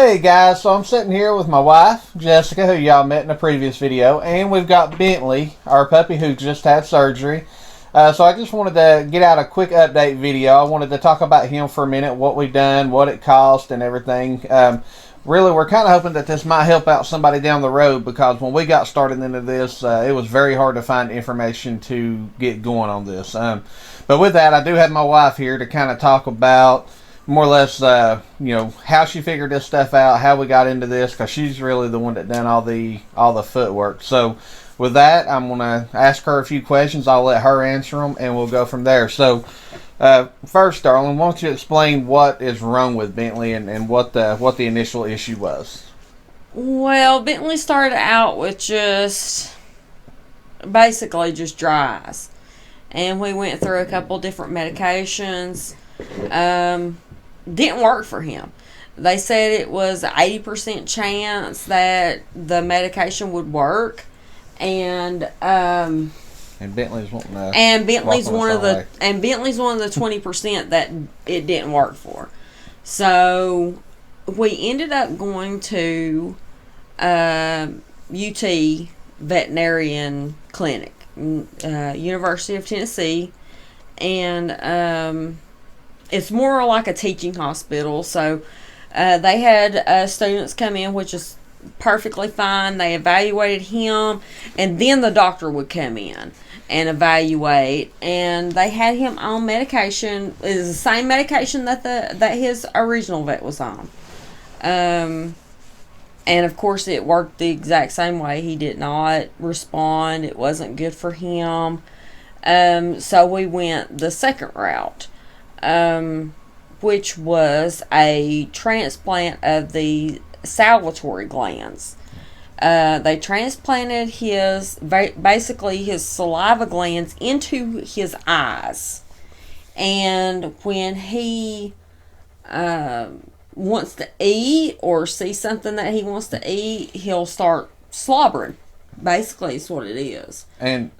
Hey guys, so I'm sitting here with my wife, Jessica, who y'all met in a previous video, and we've got Bentley, our puppy who just had surgery. So I just wanted to get out a quick update video. I wanted to talk about him for a minute, what we've done, what it cost, and everything. Really, we're kind of hoping that this might help out somebody down the road, because when we got started into this, it was very hard to find information to get going on this. But with that, I do have my wife here to kind of talk about more or less, how she figured this stuff out, how we got into this, because she's really the one that done all the footwork. So with that, I'm going to ask her a few questions. I'll let her answer them, and we'll go from there. So first, darling, why don't you explain what is wrong with Bentley and what the initial issue was? Well, Bentley started out with basically just dry eyes. And we went through a couple different medications. Didn't work for him. They said it was an 80% chance that the medication would work, and Bentley's wanting to Bentley's one of the 20% that it didn't work for. So we ended up going to UT Veterinarian Clinic, University of Tennessee, and it's more like a teaching hospital. So they had students come in, which is perfectly fine. They evaluated him, and then the doctor would come in and evaluate. And they had him on medication. It was the same medication that his original vet was on. And of course, it worked the exact same way. He did not respond. It wasn't good for him. So we went the second route, which was a transplant of the salivary glands. They transplanted his saliva glands into his eyes. And when he wants to eat or see something that he wants to eat, he'll start slobbering. Basically, is what it is. And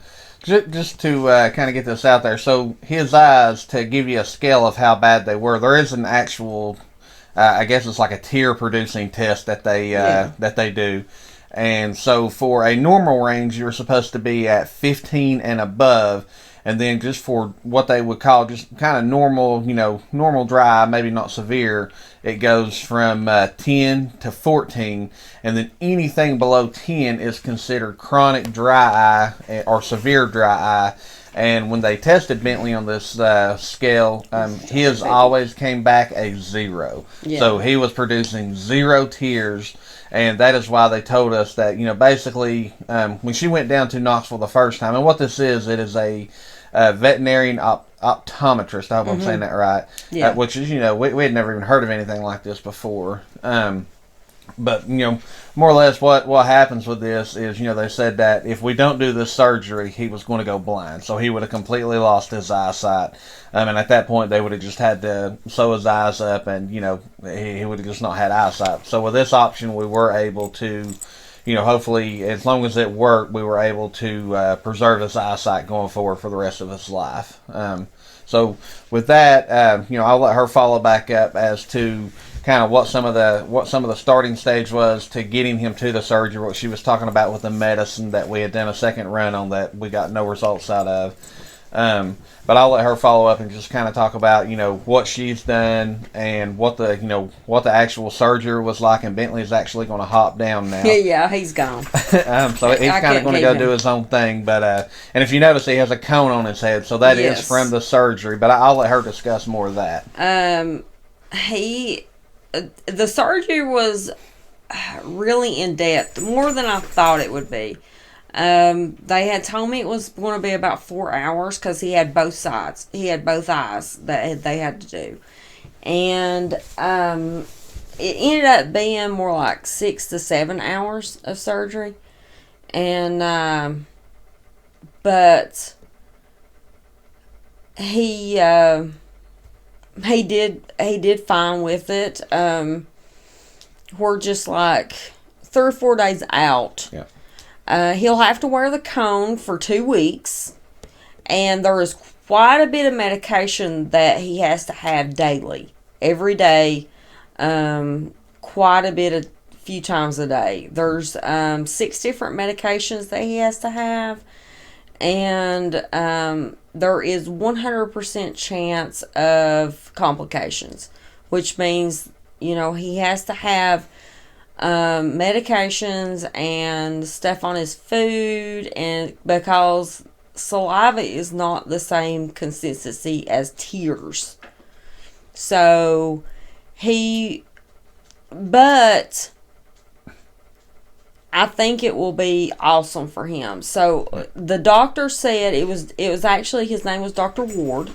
just to kind of get this out there, so his eyes, to give you a scale of how bad they were, there is an actual, I guess it's like a tear-producing test that they do. And so for a normal range, you're supposed to be at 15 and above. And then just for what they would call just kind of normal dry, maybe not severe, it goes from 10 to 14. And then anything below 10 is considered chronic dry eye or severe dry eye. And when they tested Bentley on this scale, his always came back a 0. Yeah. So he was producing 0 tears. And that is why they told us that, basically, when she went down to Knoxville the first time, and what this is, it is a veterinarian optometrist. I hope I'm saying that right. Yeah. Which is, we had never even heard of anything like this before. But, more or less what happens with this is, they said that if we don't do this surgery, he was going to go blind. So he would have completely lost his eyesight. And at that point, they would have just had to sew his eyes up, and, he would have just not had eyesight. So with this option, we were able to, hopefully, as long as it worked, we were able to preserve his eyesight going forward for the rest of his life. So with that, I'll let her follow back up as to kind of what some of the starting stage was to getting him to the surgery, what she was talking about with the medicine that we had done a second run on that we got no results out of. But I'll let her follow up and just kind of talk about, what she's done and what the actual surgery was like. And Bentley's actually going to hop down now. Yeah, he's gone. So he's kind of going to go do his own thing. But and if you notice, he has a cone on his head, so that is from the surgery. But I'll let her discuss more of that. The surgery was really in depth, more than I thought it would be. They had told me it was going to be about 4 hours because he had both sides. He had both eyes that they had to do. And it ended up being more like 6 to 7 hours of surgery. And, but he did fine with it. We're just like 3 or 4 days out. Yeah. He'll have to wear the cone for 2 weeks, and there is quite a bit of medication that he has to have daily, every day, quite a few times a day. There's 6 different medications that he has to have, and there is 100% chance of complications, which means, he has to have medications and stuff on his food, and because saliva is not the same consistency as tears. So but I think it will be awesome for him. So the doctor said it was actually, his name was Dr. Ward,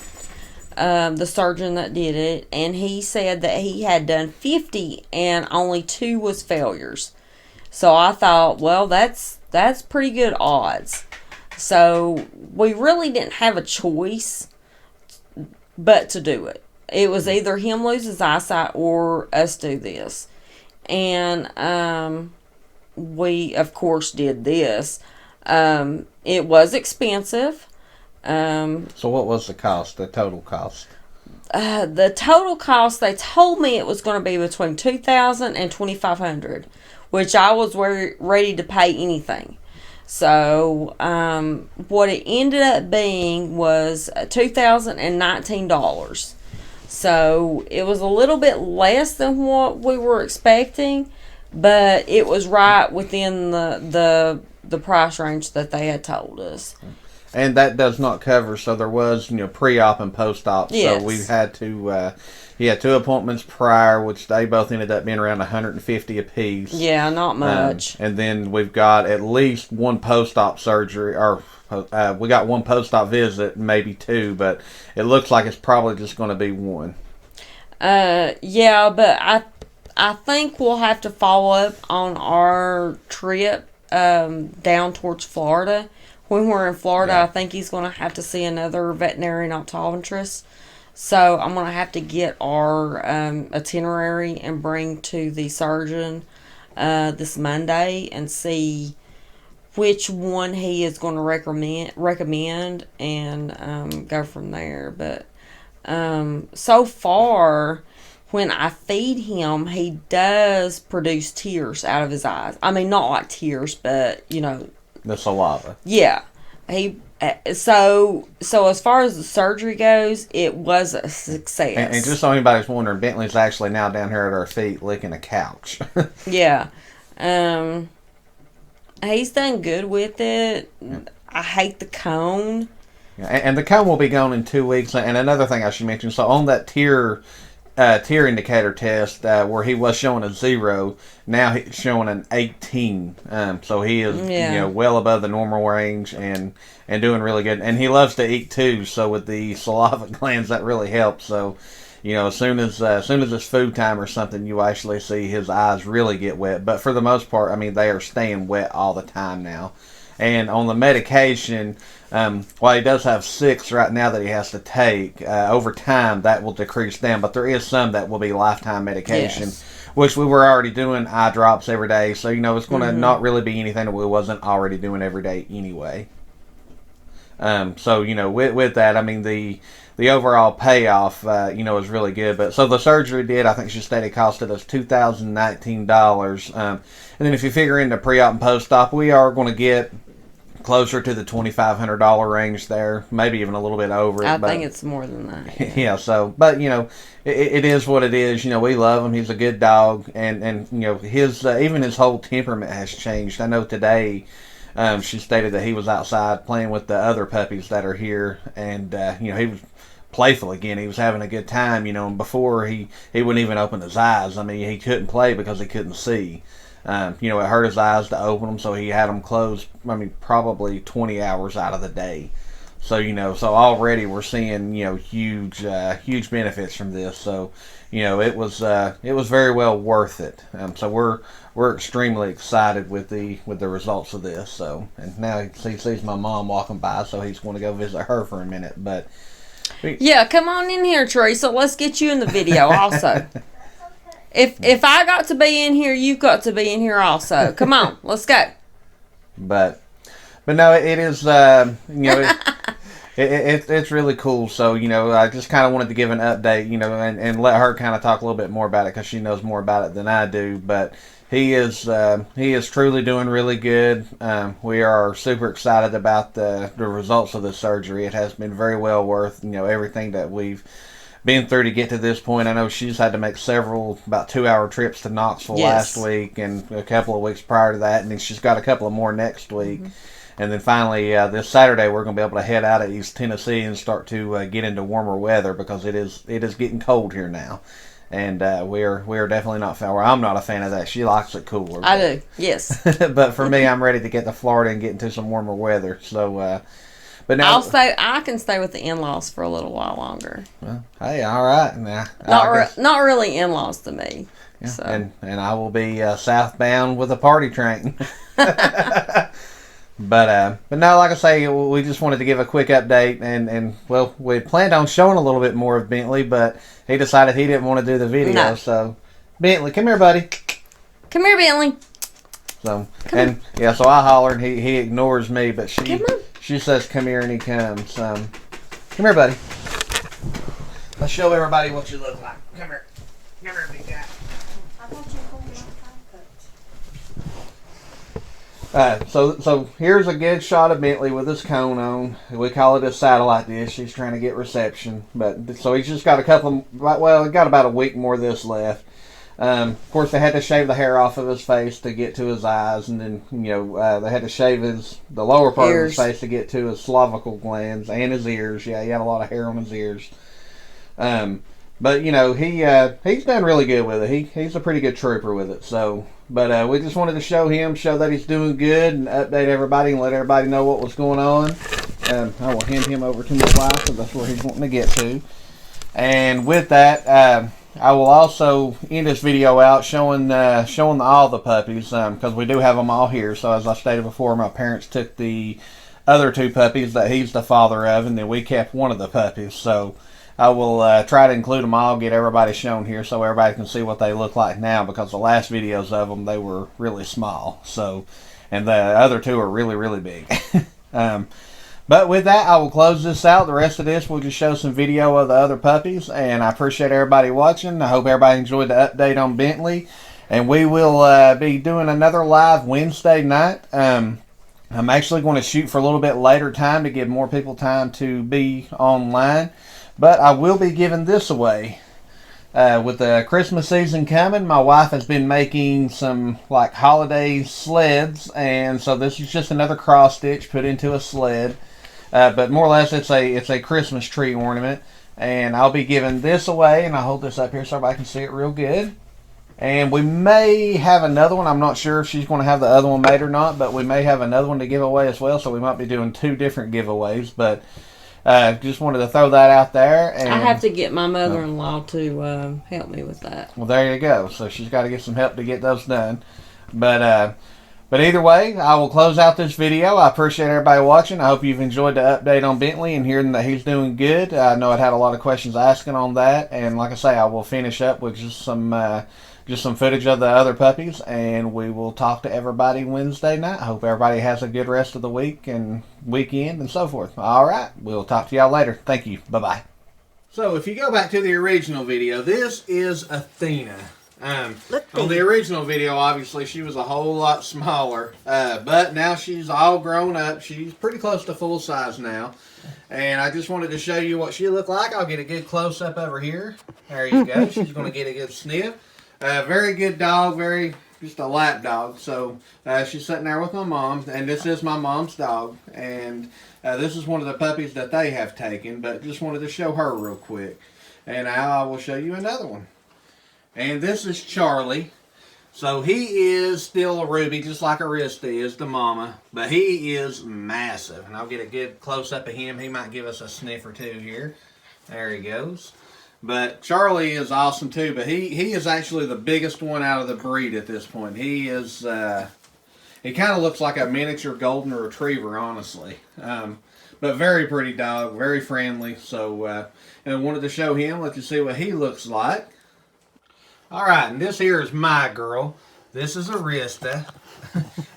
the surgeon that did it, and he said that he had done 50 and only 2 was failures. So I thought, well, that's pretty good odds. So we really didn't have a choice but to do it. It was either him lose his eyesight or us do this. And we, of course, did this. It was expensive. So what was the cost, the total cost? The total cost, they told me it was going to be between $2,000 and $2,500, which I was ready to pay anything. So what it ended up being was $2,019. So it was a little bit less than what we were expecting, but it was right within the price range that they had told us. And that does not cover, so there was, pre-op and post-op. Yes. So we had to, he had 2 appointments prior, which they both ended up being around $150 apiece. Yeah, not much. And then we've got at least 1 post-op surgery, or we got 1 post-op visit, maybe 2, but it looks like it's probably just going to be 1. Yeah, but I think we'll have to follow up on our trip down towards Florida. When we're in Florida, yeah. I think he's going to have to see another veterinarian optometrist. So I'm going to have to get our itinerary and bring to the surgeon this Monday and see which one he is going to recommend and go from there. But so far, when I feed him, he does produce tears out of his eyes. I mean, not like tears, but, the saliva. Yeah. So as far as the surgery goes, it was a success. And just so anybody's wondering, Bentley's actually now down here at our feet licking a couch. Yeah. He's done good with it. I hate the cone. Yeah, and the cone will be gone in 2 weeks. And another thing I should mention, so on that tear indicator test where he was showing a 0, now he's showing an 18. So he is well above the normal range and doing really good. And he loves to eat too. So with the saliva glands, that really helps. So as soon as it's food time or something, you actually see his eyes really get wet. But for the most part, I mean, they are staying wet all the time now. And on the medication, while he does have 6 right now that he has to take, over time that will decrease down. But there is some that will be lifetime medication, yes. Which we were already doing eye drops every day. So, it's going to not really be anything that we wasn't already doing every day anyway. So, with that, I mean, the overall payoff, is really good. But so the surgery I think she stated, costed us $2,019. And then if you figure in the pre-op and post-op, we are going to get closer to the $2,500 range there, maybe even a little bit over it. I think it's more than that. Yeah. Yeah, so, but, it is what it is. We love him. He's a good dog. And his, even his whole temperament has changed. I know today, she stated that he was outside playing with the other puppies that are here. And, he was playful again. He was having a good time, and before he wouldn't even open his eyes. I mean, he couldn't play because he couldn't see. It hurt his eyes to open them, so he had them closed, probably 20 hours out of the day. So, so already we're seeing, huge benefits from this. So, it was very well worth it. So we're extremely excited with the results of this. So, and now he sees my mom walking by, so he's going to go visit her for a minute. But yeah, come on in here, Teresa. Let's get you in the video also. If I got to be in here, you've got to be in here also. Come on, let's go. But no, it is it It's really cool. So, I just kind of wanted to give an update, and let her kind of talk a little bit more about it because she knows more about it than I do. But he is truly doing really good. We are super excited about the results of the surgery. It has been very well worth, everything that we've been through to get to this point. I know she's had to make several about 2-hour trips to Knoxville last week and a couple of weeks prior to that, and then she's got a couple of more next week. And then finally, this Saturday, we're going to be able to head out of East Tennessee and start to get into warmer weather because it is getting cold here now. And we are definitely not fan. Well, I'm not a fan of that. She likes it cooler. I do, yes. But for me, I'm ready to get to Florida and get into some warmer weather. So, but now I can stay with the in-laws for a little while longer. Well, hey, all right. Now, not really in-laws to me. Yeah, so. and I will be southbound with a party train. But no, like I say, we just wanted to give a quick update, and well, we planned on showing a little bit more of Bentley, but he decided he didn't want to do the video. No. So, Bentley, come here, buddy. Come here, Bentley. So so I holler, and he ignores me, but she says come here, and he comes. Come here, buddy. Let's show everybody what you look like. Come here, big guy. I thought you were going to so here's a good shot of Bentley with his cone on. We call it a satellite dish. He's trying to get reception, but so he's just got he got about a week more of this left. Of course, they had to shave the hair off of his face to get to his eyes, and then they had to shave the lower part of his face to get to his cervical glands and his ears. Yeah, he had a lot of hair on his ears. But he's done really good with it. He's a pretty good trooper with it. So. But we just wanted to show that he's doing good and update everybody and let everybody know what was going on. I will hand him over to my wife because that's where he's wanting to get to. And with that, I will also end this video out showing all the puppies because we do have them all here. So as I stated before, my parents took the other 2 puppies that he's the father of, and then we kept one of the puppies. So I will try to include them all, get everybody shown here so everybody can see what they look like now, because the last videos of them, they were really small. So, and the other 2 are really, really big. But with that, I will close this out. The rest of this, we'll just show some video of the other puppies, and I appreciate everybody watching. I hope everybody enjoyed the update on Bentley, and we will be doing another live Wednesday night. I'm actually going to shoot for a little bit later time to give more people time to be online. But I will be giving this away. With the Christmas season coming, my wife has been making some holiday sleds, and so this is just another cross stitch put into a sled. But more or less, it's a Christmas tree ornament, and I'll be giving this away. And I'll hold this up here so everybody can see it real good. And we may have another one. I'm not sure if she's going to have the other one made or not, but we may have another one to give away as well. So we might be doing 2 different giveaways, but. Just wanted to throw that out there. And I have to get my mother-in-law to help me with that. Well, there you go. So she's got to get some help to get those done. But either way, I will close out this video. I appreciate everybody watching. I hope you've enjoyed the update on Bentley and hearing that he's doing good. I know I'd had a lot of questions asking on that. And like I say, I will finish up with just some footage of the other puppies, and we will talk to everybody Wednesday night. I hope everybody has a good rest of the week and weekend and so forth. All right, we'll talk to y'all later. Thank you. Bye-bye. So if you go back to the original video, this is Athena. On the original video, obviously, she was a whole lot smaller, but now she's all grown up. She's pretty close to full size now. And I just wanted to show you what she looked like. I'll get a good close-up over here. There you go. She's going to get a good sniff. Very good dog, just a lap dog. So she's sitting there with my mom, and this is my mom's dog. And this is one of the puppies that they have taken, but just wanted to show her real quick. And now I will show you another one. And this is Charlie. So he is still a Ruby, just like Arista is, the mama. But he is massive. And I'll get a good close-up of him. He might give us a sniff or 2 here. There he goes. But Charlie is awesome too, but he is actually the biggest one out of the breed at this point. He is, he kind of looks like a miniature golden retriever, honestly. But very pretty dog, very friendly. So, and I wanted to show him, let you see what he looks like. All right, and this here is my girl. This is Arista,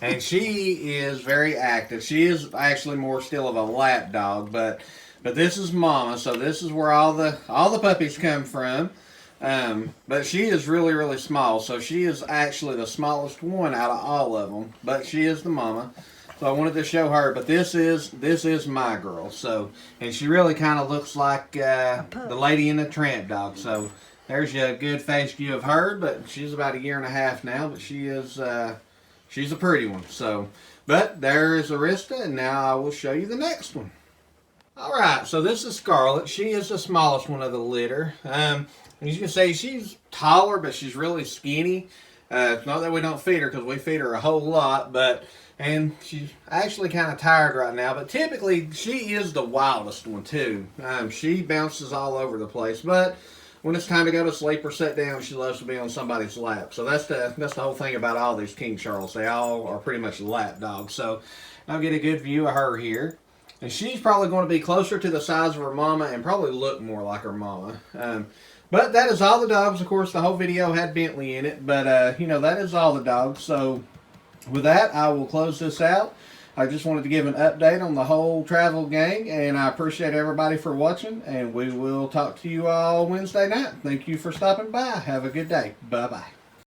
and she is very active. She is actually more still of a lap dog, but But this is Mama, so this is where all the puppies come from. But she is really, really small, so she is actually the smallest one out of all of them. But she is the mama, so I wanted to show her. But this is my girl. So, and she really kind of looks like the Lady in the Tramp dog. So there's a good face view of her. But she's about 1.5 years now. But she is she's a pretty one. So, but there is Arista, and now I will show you the next one. All right, so this is Scarlet. She is the smallest one of the litter. As you can see, she's taller, but she's really skinny. It's not that we don't feed her, because we feed her a whole lot, and she's actually kind of tired right now, but typically she is the wildest one too. She bounces all over the place, but when it's time to go to sleep or sit down, she loves to be on somebody's lap. So that's the whole thing about all these King Charles. They all are pretty much lap dogs. So I'll get a good view of her here. And she's probably going to be closer to the size of her mama and probably look more like her mama. But that is all the dogs. Of course, the whole video had Bentley in it. But, that is all the dogs. So, with that, I will close this out. I just wanted to give an update on the whole travel gang. And I appreciate everybody for watching. And we will talk to you all Wednesday night. Thank you for stopping by. Have a good day. Bye-bye.